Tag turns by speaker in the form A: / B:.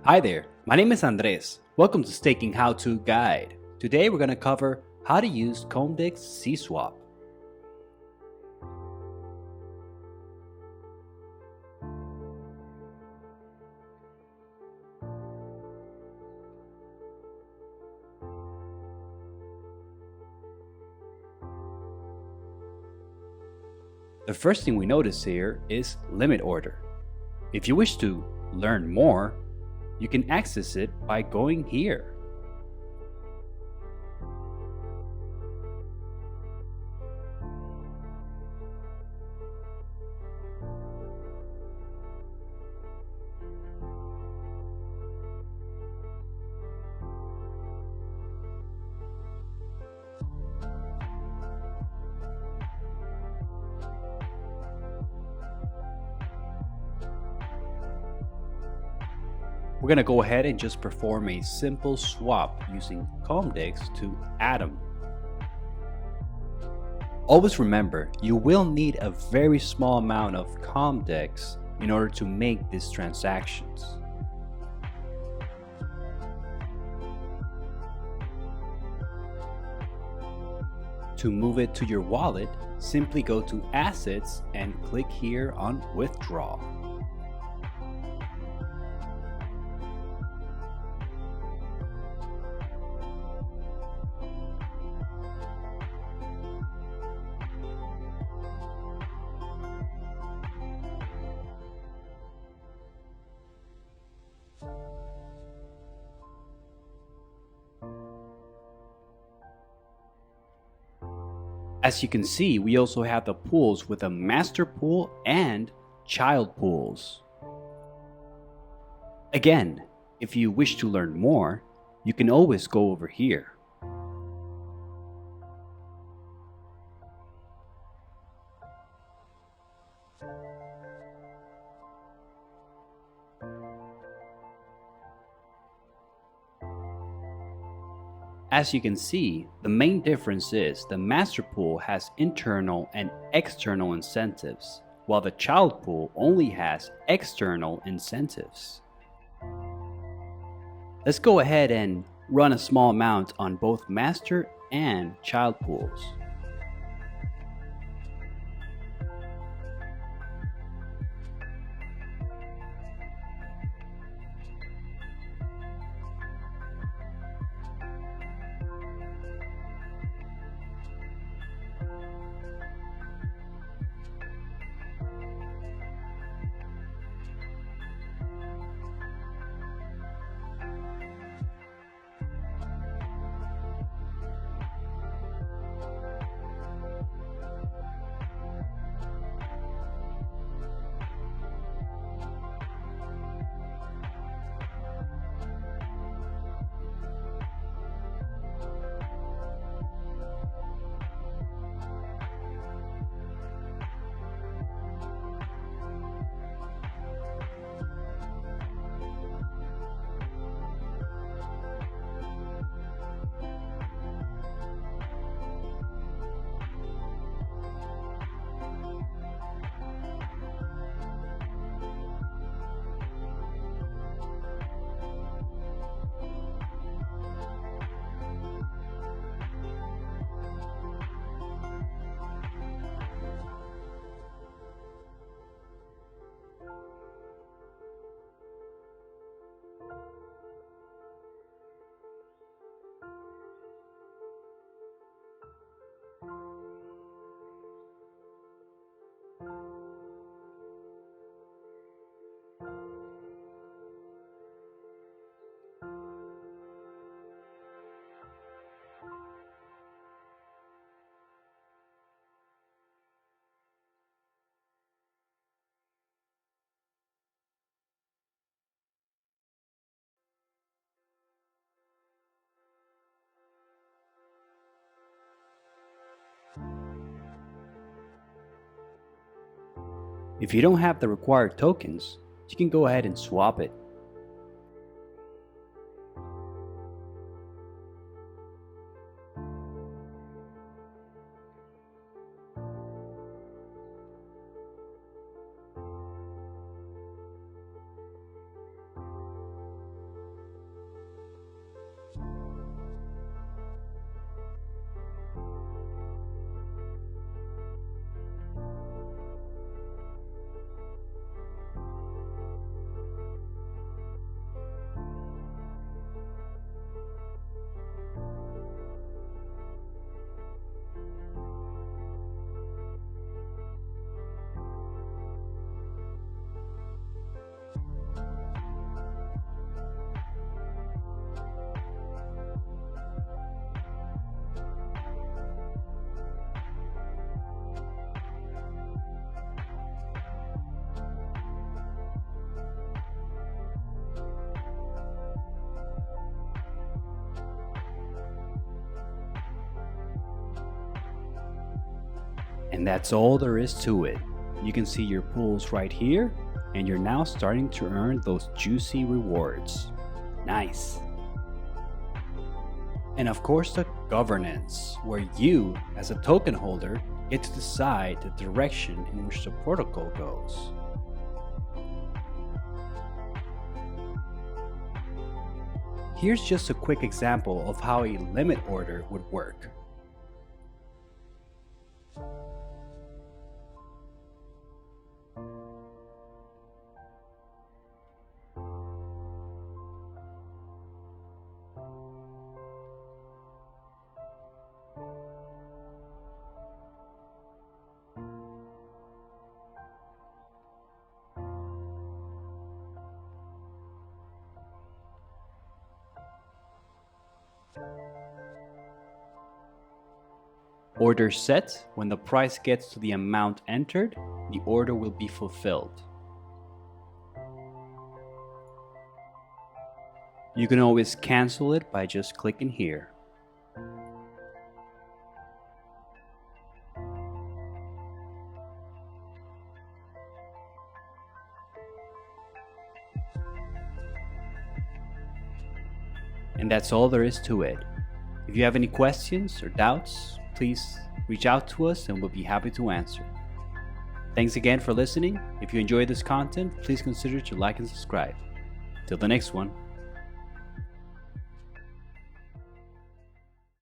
A: Hi there, my name is Andres. Welcome to Staking How-To Guide. Today we're going to cover how to use Comdex CSwap. The first thing we notice here is limit order. If you wish to learn more, you can access it by going here. We're going to go ahead and just perform a simple swap using Comdex to Atom. Always remember, you will need a very small amount of Comdex in order to make these transactions. To move it to your wallet, simply go to Assets and click here on Withdraw. As you can see, we also have the pools with a master pool and child pools. Again, if you wish to learn more, you can always go over here. As you can see, the main difference is the master pool has internal and external incentives, while the child pool only has external incentives. Let's go ahead and run a small amount on both master and child pools. If you don't have the required tokens, you can go ahead and swap it. And that's all there is to it. You can see your pools right here, and you're now starting to earn those juicy rewards. Nice. And of course the governance, where you, as a token holder, get to decide the direction in which the protocol goes. Here's just a quick example of how a limit order would work. Order set: when the price gets to the amount entered, the order will be fulfilled. You can always cancel it by just clicking here. And that's all there is to it. If you have any questions or doubts, please reach out to us and we'll be happy to answer. Thanks again for listening. If you enjoyed this content, please consider to like and subscribe. Till the next one.